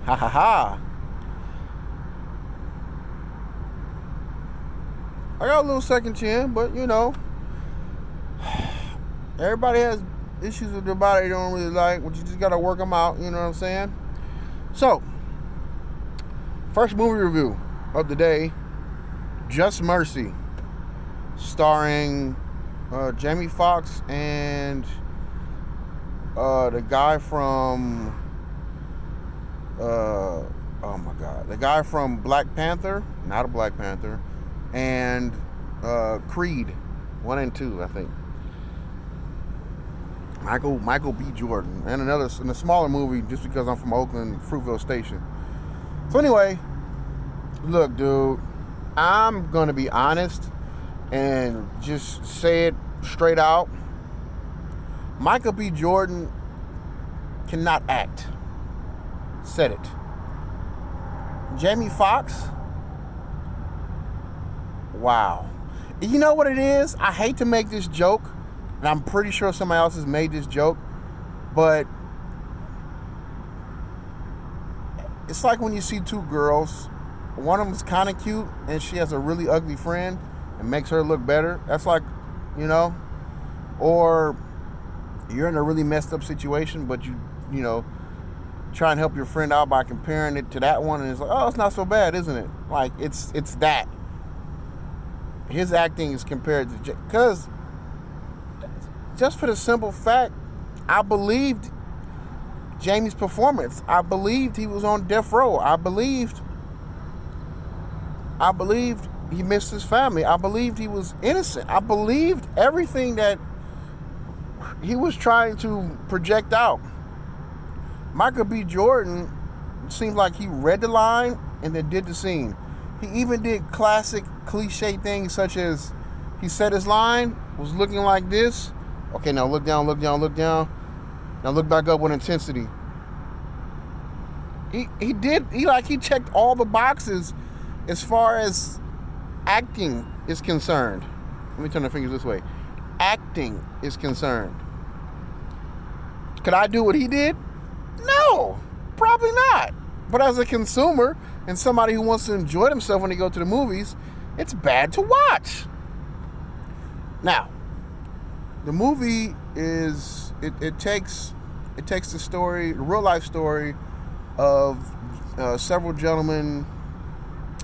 Ha ha ha. I got a little second chin, but everybody has issues with their body they don't really like, but you just gotta work them out. You know what I'm saying? So, first movie review of the day, Just Mercy, starring Jamie Foxx and the guy from oh my god, the guy from Black Panther, not a Black Panther, and Creed 1 and 2, I think. Michael B. Jordan, and another in a smaller movie just because I'm from Oakland, Fruitville Station. So anyway, look, dude, I'm gonna be honest and just say it straight out. Michael B. Jordan cannot act. Said it. Jamie Foxx, wow. You know what it is? I hate to make this joke, and I'm pretty sure somebody else has made this joke, but it's like when you see two girls, one of them's kind of cute, and she has a really ugly friend and makes her look better. That's like, or you're in a really messed up situation, but you try and help your friend out by comparing it to that one, and it's like, oh, it's not so bad, isn't it? Like, it's that. His acting is compared to, because just for the simple fact, I believed Jamie's performance. I believed he was on death row. I believed he missed his family. I believed he was innocent. I believed everything that he was trying to project out. Michael B. Jordan seemed like he read the line and then did the scene. He even did classic cliche things such as he said his line, was looking like this. Okay, now look down, look down, look down. Now look back up with intensity. He checked all the boxes as far as acting is concerned. Let me turn the fingers this way. Acting is concerned. Could I do what he did? No, probably not. But as a consumer and somebody who wants to enjoy themselves when they go to the movies, it's bad to watch. Now, the movie is it takes the story, the real life story of several gentlemen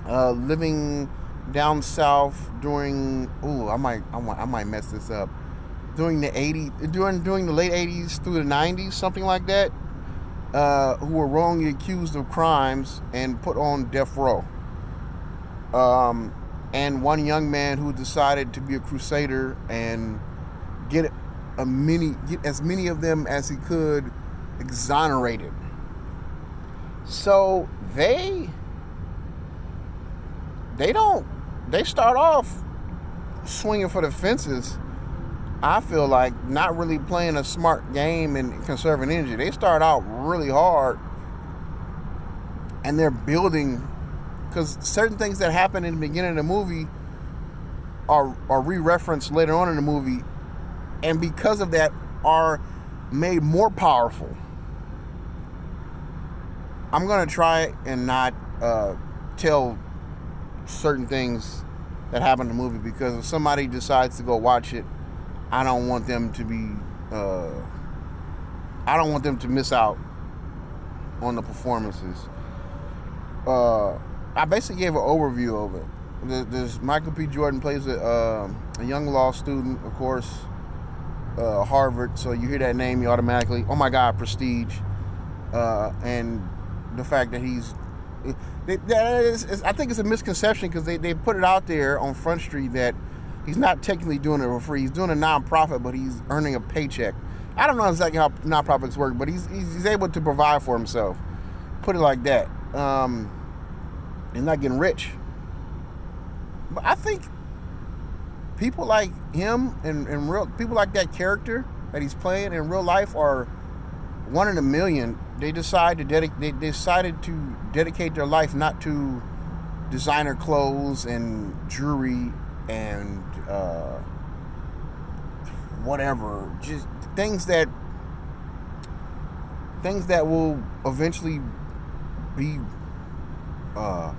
living down south during I might mess this up, during the late 80s through the 90s, something like that, who were wrongly accused of crimes and put on death row. And one young man who decided to be a crusader and get as many of them as he could exonerated. So they start off swinging for the fences. I feel like not really playing a smart game and conserving energy. They start out really hard, and they're building, because certain things that happen in the beginning of the movie are re-referenced later on in the movie, and because of that are made more powerful. I'm gonna try and not tell certain things that happen in the movie, because if somebody decides to go watch it, I don't want them to be I don't want them to miss out on the performances. I basically gave an overview of it. There's Michael B. Jordan plays a young law student, of course, Harvard. So you hear that name, you automatically, oh my God, prestige. And the fact that I think it's a misconception, because they put it out there on Front Street that he's not technically doing it for free. He's doing a non-profit, but he's earning a paycheck. I don't know exactly how non-profits work, but he's able to provide for himself. Put it like that. And not getting rich. But I think people like him and real people like that character that he's playing in real life are one in a million. They decided to dedicate their life not to designer clothes and jewelry and whatever, just things that will eventually be uh,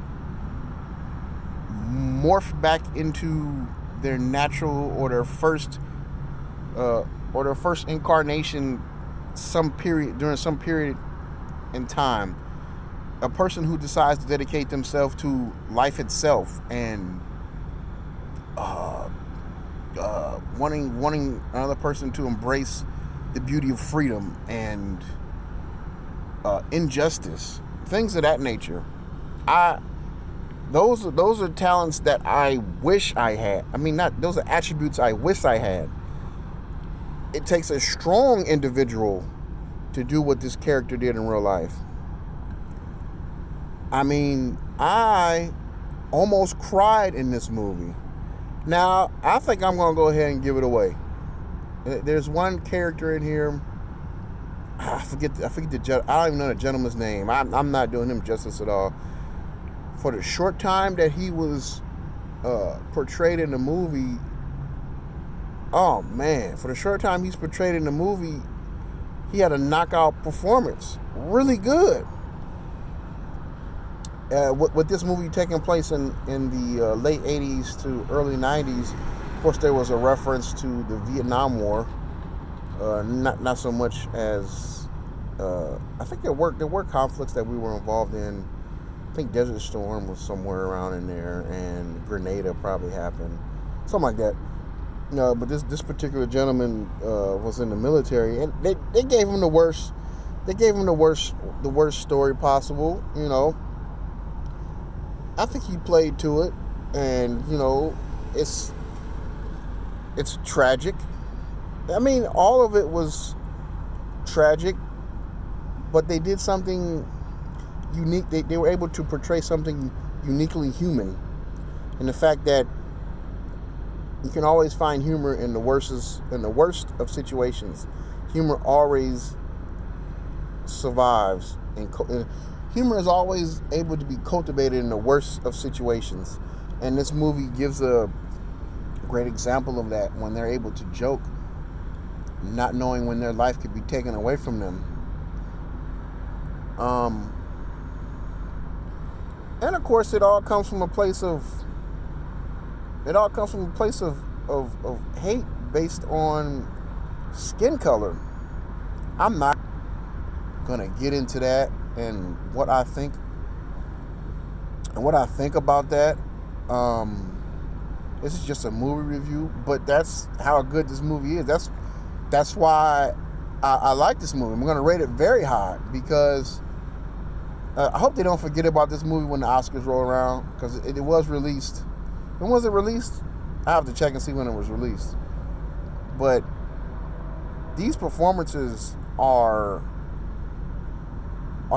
morphed back into their natural or their first incarnation during some period in time. A person who decides to dedicate themselves to life itself and uh, wanting another person to embrace the beauty of freedom and injustice, things of that nature. I those are talents that I wish I had. I mean, not those are attributes I wish I had. It takes a strong individual to do what this character did in real life. I mean, I almost cried in this movie. Now, I think I'm going to go ahead and give it away. There's one character in here. I forget I don't even know the gentleman's name. I'm not doing him justice at all. For the short time that he was portrayed in the movie, oh man, for the short time he's portrayed in the movie, he had a knockout performance. Really good. With this movie taking place in the late 80s to early 90s, of course there was a reference to the Vietnam War. Not so much as I think there were conflicts that we were involved in. I think Desert Storm was somewhere around in there, and Grenada probably happened, something like that. But this particular gentleman was in the military, and they gave him the worst. They gave him the worst story possible. I think he played to it, and it's tragic. I mean, all of it was tragic, but they did something unique. They were able to portray something uniquely human, and the fact that you can always find humor in the worst of situations. Humor always survives, and humor is always able to be cultivated in the worst of situations. And this movie gives a great example of that, when they're able to joke, not knowing when their life could be taken away from them. And of course, it all comes from a place of hate based on skin color. I'm not gonna get into that and what I think about that. This is just a movie review, but that's how good this movie is. That's why I like this movie. I'm gonna rate it very high, because I hope they don't forget about this movie when the Oscars roll around, because it was released. When was it released? I have to check and see when it was released. But these performances are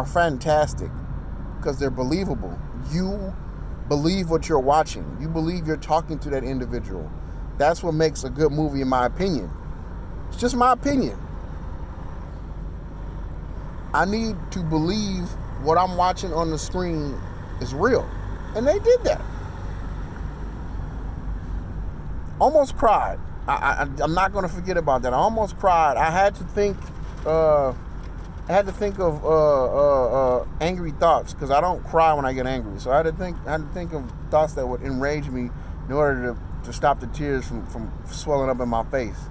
fantastic because they're believable. You believe what you're watching. You believe you're talking to that individual. That's what makes a good movie, in my opinion. It's just my opinion. I need to believe what I'm watching on the screen is real. And they did that. Almost cried. I'm not going to forget about that. I almost cried. I had to think of angry thoughts, because I don't cry when I get angry. So I had to think of thoughts that would enrage me in order to stop the tears from swelling up in my face.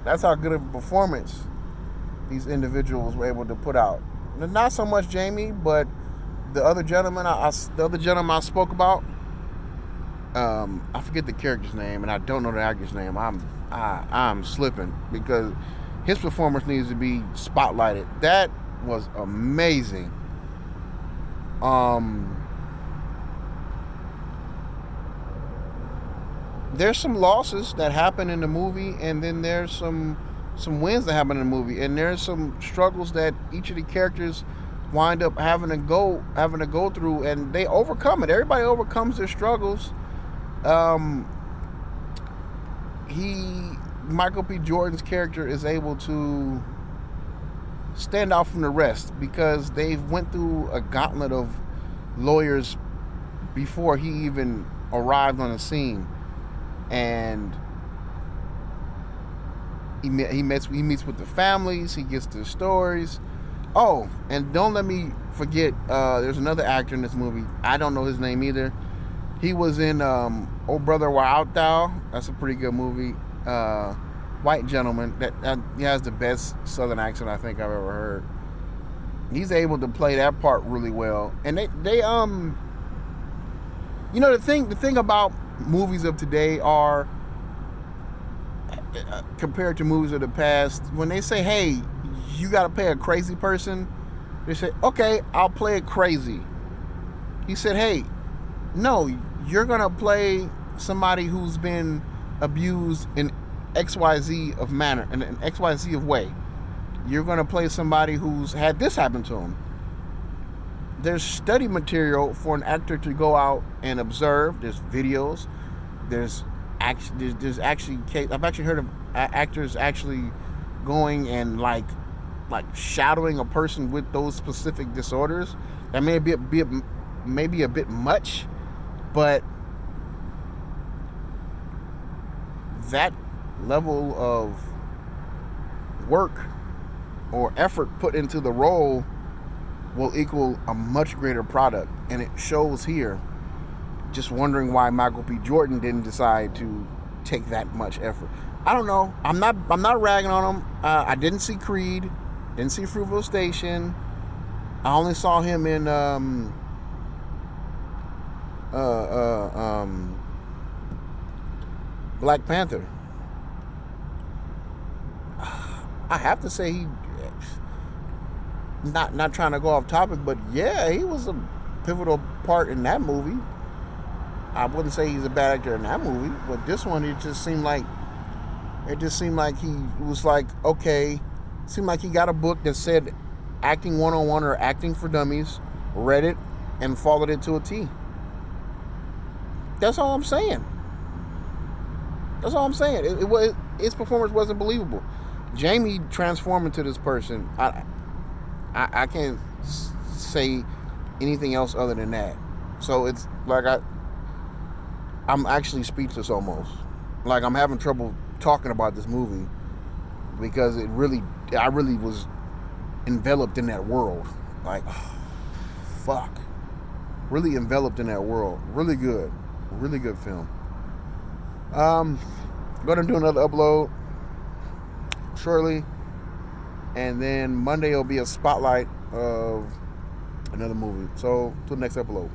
That's how good of a performance these individuals were able to put out. Not so much Jamie, but the other gentleman I spoke about. I forget the character's name, and I don't know the actor's name. I'm slipping, because his performance needs to be spotlighted. That was amazing. There's some losses that happen in the movie, and then there's some wins that happen in the movie, and there's some struggles that each of the characters wind up having to go through, and they overcome it. Everybody overcomes their struggles. Michael P. Jordan's character is able to stand out from the rest, because they've went through a gauntlet of lawyers before he even arrived on the scene, and he meets with the families. He gets their stories. Oh, and don't let me forget. There's another actor in this movie. I don't know his name either. He was in Oh Brother Where Art Thou. That's a pretty good movie. White gentleman that he has the best Southern accent I think I've ever heard. He's able to play that part really well. And they the thing about movies of today are compared to movies of the past. When they say, "Hey, you got to play a crazy person," they say, "Okay, I'll play it crazy." He said, "Hey, no, you're gonna play somebody who's been abused in XYZ of manner, in an XYZ of way. You're gonna play somebody who's had this happen to him." There's study material for an actor to go out and observe. There's videos. There's actually I've actually heard of actors actually going and like shadowing a person with those specific disorders. That maybe a bit much, but that level of work or effort put into the role will equal a much greater product, and it shows here. Just wondering why Michael B. Jordan didn't decide to take that much effort. I don't know. I'm not ragging on him. I didn't see Creed, didn't see Fruitvale Station. I only saw him in Black Panther. I have to say he not trying to go off topic, but yeah, he was a pivotal part in that movie. I wouldn't say he's a bad actor in that movie, but this one it just seemed like he was like, okay, seemed like he got a book that said acting 101 or acting for dummies, read it and followed it to a T. That's all I'm saying. That's all I'm saying. His performance wasn't believable. Jamie transformed into this person. I can't say anything else other than that. So it's like I'm actually speechless almost. Like I'm having trouble talking about this movie because I really was enveloped in that world. Like, oh, fuck. Really enveloped in that world. Really good film. Gonna do another upload shortly, and then Monday will be a spotlight of another movie. So till the next upload.